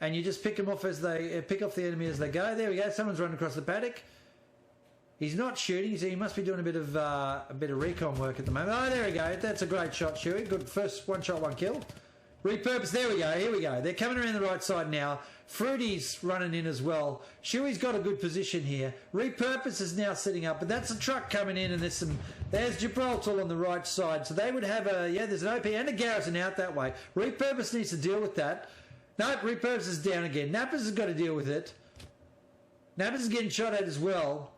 And you just pick them off as they, pick off the enemy as they go. There we go. Someone's running across the paddock. He's not shooting, so he must be doing a bit of recon work at the moment. Oh, there we go. That's a great shot, Shuey. Good first 1 shot, 1 kill. Repurpose. There we go. Here we go. They're coming around the right side now. Fruity's running in as well. Shuey's got a good position here. Repurpose is now setting up, but that's a truck coming in, and there's Gibraltar on the right side. So they would have there's an OP and a garrison out that way. Repurpose needs to deal with that. Nope, Repurpose is down again. Nappers has got to deal with it. Nappers is getting shot at as well.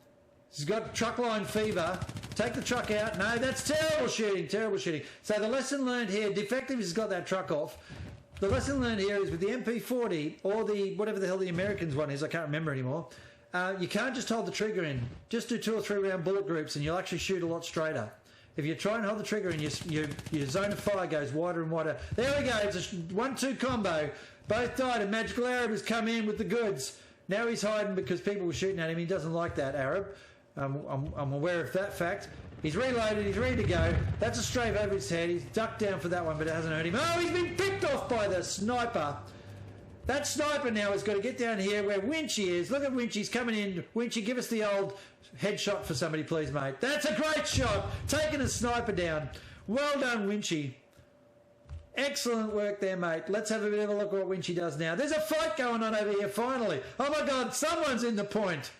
He's got truck line fever. Take the truck out. No, that's terrible shooting. Terrible shooting. So the lesson learned here, Defective has got that truck off. The lesson learned here is with the MP40 or the whatever the hell the Americans one is, I can't remember anymore. You can't just hold the trigger in. Just do 2 or 3 round bullet groups and you'll actually shoot a lot straighter. If you try and hold the trigger in, your zone of fire goes wider and wider. There we go. It's a 1-2 combo. Both died and Magical Arab has come in with the goods. Now he's hiding because people were shooting at him. He doesn't like that, Arab. I'm aware of that fact. He's reloaded, he's ready to go. That's a strafe over his head. He's ducked down for that one, but it hasn't hurt him. Oh, he's been picked off by the sniper. That sniper now has got to get down here where Winchy is. Look at Winchy, he's coming in. Winchy, give us the old headshot for somebody, please, mate. That's a great shot. Taking a sniper down. Well done, Winchy. Excellent work there, mate. Let's have a bit of a look at what Winchy does now. There's a fight going on over here, finally. Oh, my God, someone's in the point.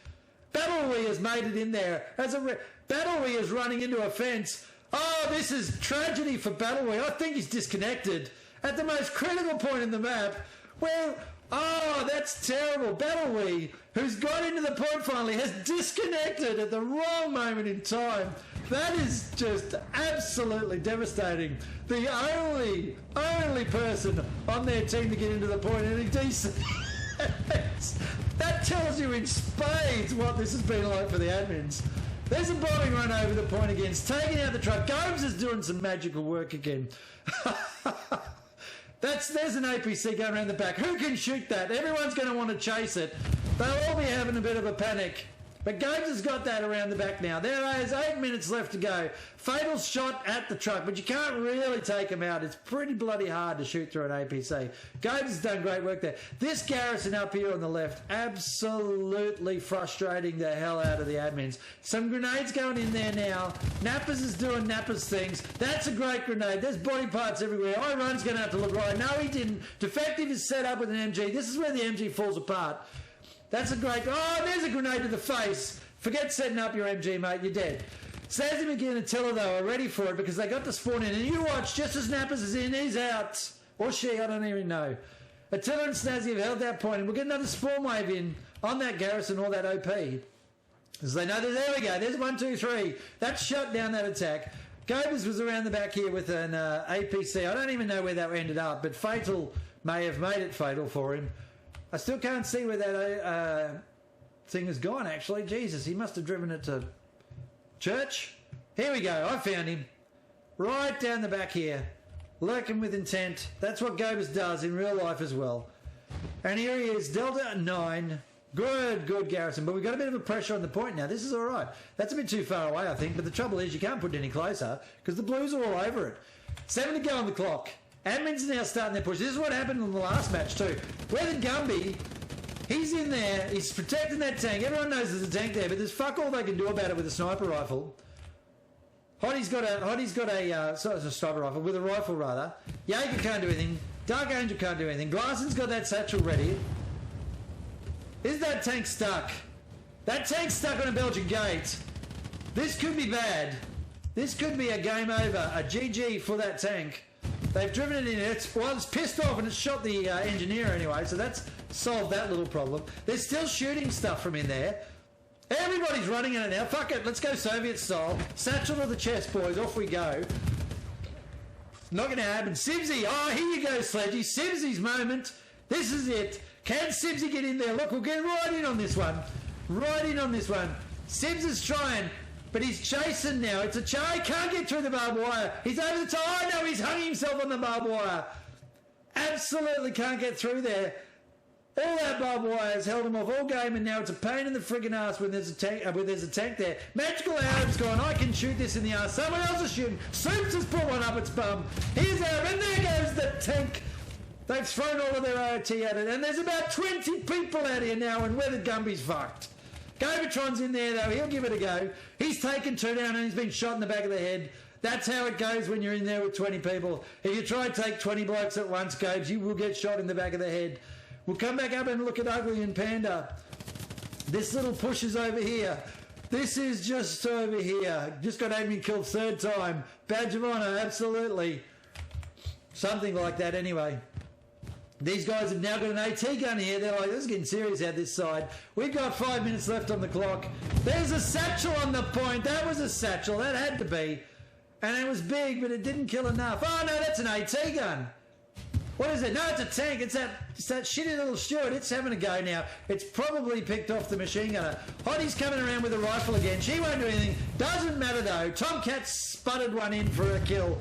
Battlewee has made it in there. Battlewee is running into a fence. Oh, this is tragedy for Battlewee. I think he's disconnected at the most critical point in the map. Well, oh, that's terrible. Battlewee, who's got into the point finally, has disconnected at the wrong moment in time. That is just absolutely devastating. The only person on their team to get into the point, and decent. That tells you in spades what this has been like for the admins. There's a bombing run over the point again. It's taking out the truck. Gomes is doing some magical work again. There's an APC going around the back. Who can shoot that? Everyone's going to want to chase it. They'll all be having a bit of a panic. But Gomes has got that around the back now. There is 8 minutes left to go. Fatal shot at the truck, but you can't really take him out. It's pretty bloody hard to shoot through an APC. Gomes has done great work there. This garrison up here on the left, absolutely frustrating the hell out of the admins. Some grenades going in there now. Nappers is doing Nappers things. That's a great grenade. There's body parts everywhere. Iron's going to have to look right. No, he didn't. Defective is set up with an MG. This is where the MG falls apart. That's a great... Oh, there's a grenade to the face. Forget setting up your MG, mate. You're dead. Stazzy McGee and Attila, though, are ready for it because they got to spawn in. And you watch, just as Nappers is in, he's out. Or she, I don't even know. Attila and Stazzy have held that point, and we'll get another spawn wave in on that garrison or that OP. As they know, there we go. There's 1, 2, 3. That shut down that attack. Gobers was around the back here with an APC. I don't even know where that ended up, but Fatal may have made it fatal for him. I still can't see where that thing has gone, actually. Jesus, he must have driven it to church. Here we go. I found him. Right down the back here. Lurking with intent. That's what Gobers does in real life as well. And here he is, Delta 9. Good garrison. But we've got a bit of a pressure on the point now. This is all right. That's a bit too far away, I think. But the trouble is you can't put it any closer because the Blues are all over it. 7 to go on the clock. Admin's now starting their push. This is what happened in the last match too. Where the Gumby, he's in there, he's protecting that tank. Everyone knows there's a tank there, but there's fuck all they can do about it with a sniper rifle. Hotty's got a sniper rifle, with a rifle rather. Jaeger can't do anything. Dark Angel can't do anything. Glasson's got that satchel ready. Is that tank stuck? That tank's stuck on a Belgian gate. This could be bad. This could be a game over, a GG for that tank. They've driven it in. It's pissed off and it's shot the engineer anyway, so that's solved that little problem. They're still shooting stuff from in there. Everybody's running in it now. Fuck it, let's go Soviet style. Satchel to the chest, boys. Off we go. Not going to happen. Sibsy. Oh, here you go, Sledgy. Sibsy's moment. This is it. Can Sibsy get in there? Look, we'll get right in on this one. Right in on this one. Sibs is trying, but he's chasing now. It's a he can't get through the barbed wire. He's over the top. Oh, no, he's hung himself on the barbed wire. Absolutely can't get through there. All that barbed wire has held him off all game, and now it's a pain in the friggin' ass when there's a tank there. Magical Arab's gone, I can shoot this in the ass. Someone else is shooting. Soups has put one up its bum. Here's Arab, and there goes the tank. They've thrown all of their OT at it, and there's about 20 people out here now, and Weathered Gumby's fucked. Gabatron's in there, though. He'll give it a go. He's taken 2 down, and he's been shot in the back of the head. That's how it goes when you're in there with 20 people. If you try to take 20 blokes at once, Gabes, you will get shot in the back of the head. We'll come back up and look at Ugly and Panda. This little push is over here. This is just over here. Just got admin killed 3rd time. Badge of honour, absolutely. Something like that anyway. These guys have now got an AT gun here. They're like, this is getting serious out this side. We've got 5 minutes left on the clock. There's a satchel on the point. That was a satchel. That had to be. And it was big, but it didn't kill enough. Oh, no, that's an AT gun. What is it? No, it's a tank. It's that shitty little Stuart. It's having a go now. It's probably picked off the machine gunner. Hottie's coming around with a rifle again. She won't do anything. Doesn't matter, though. Tomcat sputtered one in for a kill.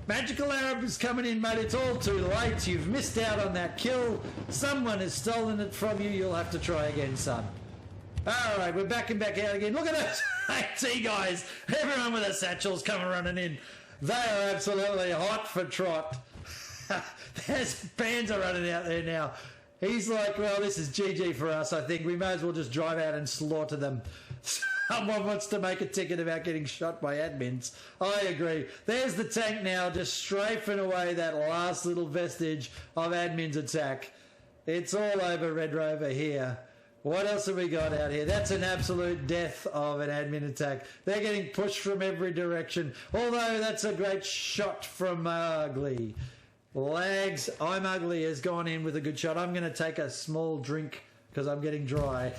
Magical Arab is coming in, mate. It's all too late. You've missed out on that kill. Someone has stolen it from you. You'll have to try again, son. All right, we're back out again. Look at those AT guys. Everyone with their satchels coming running in. They are absolutely hot for trot. There's Panzer running out there now. He's like, well, this is GG for us, I think. We may as well just drive out and slaughter them. Someone wants to make a ticket about getting shot by admins. I agree. There's the tank now, just strafing away that last little vestige of admin's attack. It's all over Red Rover here. What else have we got out here? That's an absolute death of an admin attack. They're getting pushed from every direction. Although that's a great shot from Ugly. Lags, I'm Ugly has gone in with a good shot. I'm going to take a small drink because I'm getting dry.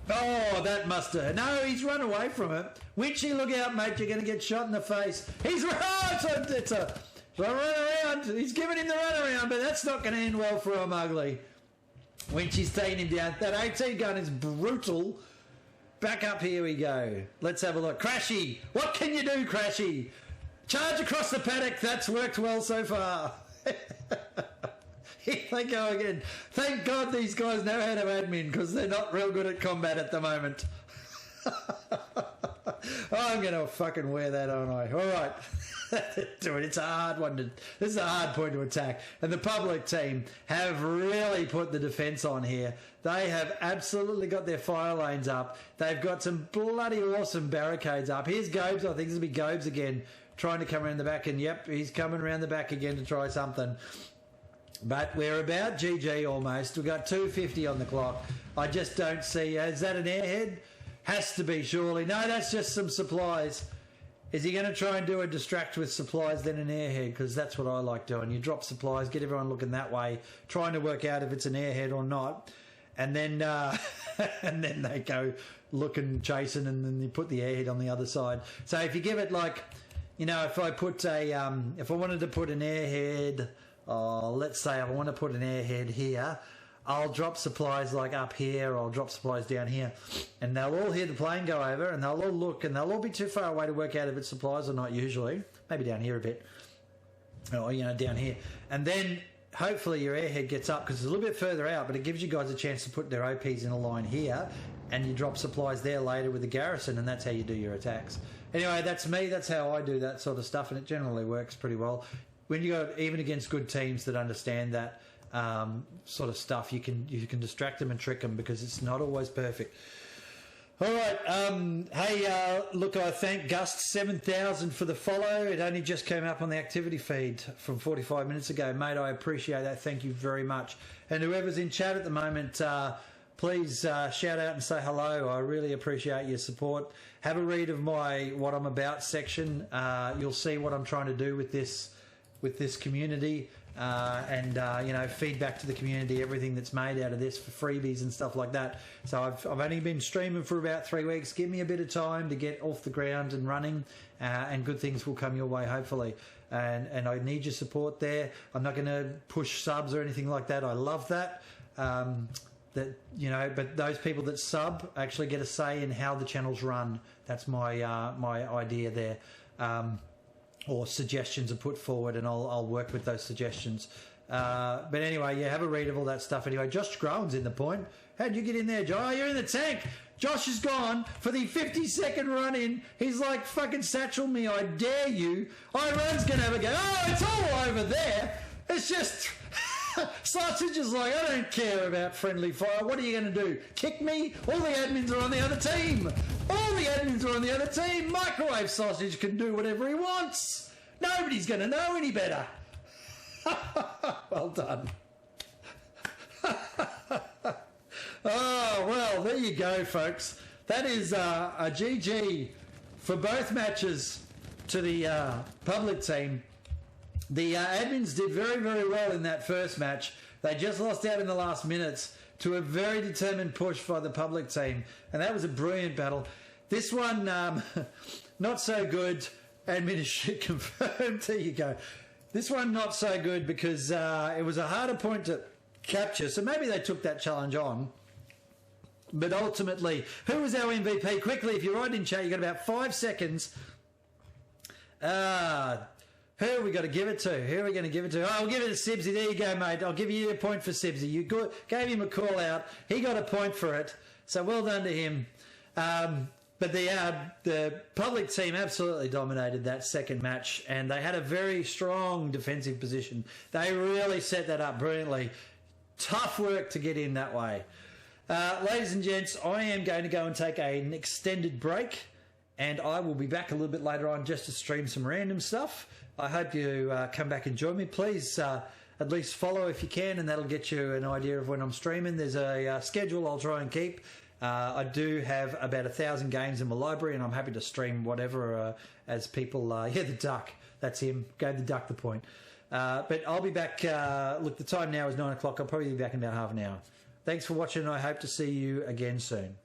Oh, that must have... No, he's run away from it. Winchy, look out, mate. You're going to get shot in the face. He's... Oh, it's a run around. He's giving him the run around, but that's not going to end well for him, Ugly. Winchy's taking him down. That AT gun is brutal. Back up, here we go. Let's have a look. Crashy. What can you do, Crashy? Charge across the paddock. That's worked well so far. Here they go again. Thank God these guys know how to admin because they're not real good at combat at the moment. I'm going to fucking wear that, aren't I? All right. Do it. It's a hard one. This is a hard point to attack. And the public team have really put the defence on here. They have absolutely got their fire lanes up. They've got some bloody awesome barricades up. Here's Gobes. I think this will be Gobes again trying to come around the back. And yep, he's coming around the back again to try something. But we're about GG almost. We've got 2:50 on the clock. I just don't see... Is that an airhead? Has to be, surely. No, that's just some supplies. Is he going to try and do a distract with supplies then an airhead? Because that's what I like doing. You drop supplies, get everyone looking that way, trying to work out if it's an airhead or not. And then and then they go looking, chasing, and then you put the airhead on the other side. So if you give it like, you know, if I put a, if I wanted to put an airhead, let's say I want to put an airhead here, I'll drop supplies like up here, or I'll drop supplies down here, and they'll all hear the plane go over, and they'll all look, and they'll all be too far away to work out if it's supplies or not usually. Maybe down here a bit. Or, you know, down here. And then hopefully your airhead gets up because it's a little bit further out, but it gives you guys a chance to put their OPs in a line here, and you drop supplies there later with the garrison, and that's how you do your attacks. Anyway, that's me. That's how I do that sort of stuff, and it generally works pretty well. When you go even against good teams that understand that sort of stuff, you can distract them and trick them because it's not always perfect. All right. Hey, look, I thank Gust7000 for the follow. It only just came up on the activity feed from 45 minutes ago. Mate, I appreciate that. Thank you very much. And whoever's in chat at the moment, please shout out and say hello. I really appreciate your support. Have a read of my What I'm About section. You'll see what I'm trying to do with this community. And feedback to the community, everything that's made out of this for freebies and stuff like that. So I've only been streaming for about 3 weeks. Give me a bit of time to get off the ground and running, and good things will come your way, hopefully. And I need your support there. I'm not going to push subs or anything like that. I love that. But those people that sub actually get a say in how the channels run. That's my idea there. Or suggestions are put forward, and I'll work with those suggestions. But anyway, have a read of all that stuff. Anyway, Josh Groen's in the point. How'd you get in there, Josh? Oh, you're in the tank. Josh is gone for the 50-second run in. He's like, fucking satchel me, I dare you. Iron's going to have a go. Oh, it's all over there. It's just... Sausage is like, I don't care about friendly fire. What are you going to do? Kick me? All the admins are on the other team. All the admins are on the other team. Microwave Sausage can do whatever he wants. Nobody's going to know any better. Well done. Oh, well, there you go, folks. That is a GG for both matches to the public team. The admins did very, very well in that first match. They just lost out in the last minutes to a very determined push by the public team. And that was a brilliant battle. This one, not so good. Admin is shit confirmed. There you go. This one, not so good because it was a harder point to capture. So maybe they took that challenge on. But ultimately, who was our MVP? Quickly, if you're right in chat, you've got about 5 seconds. Who have we got to give it to? Who are we going to give it to? Oh, I'll give it to Sibsy. There you go, mate. I'll give you a point for Sibsy. You gave him a call out. He got a point for it. So well done to him. But the public team absolutely dominated that second match, and they had a very strong defensive position. They really set that up brilliantly. Tough work to get in that way. Ladies and gents, I am going to go and take an extended break, and I will be back a little bit later on just to stream some random stuff. I hope you come back and join me. Please at least follow if you can, and that'll get you an idea of when I'm streaming. There's a schedule I'll try and keep. I do have about 1,000 games in my library, and I'm happy to stream whatever as people... the duck. That's him. Gave the duck the point. But I'll be back... look, the time now is 9 o'clock. I'll probably be back in about half an hour. Thanks for watching, and I hope to see you again soon.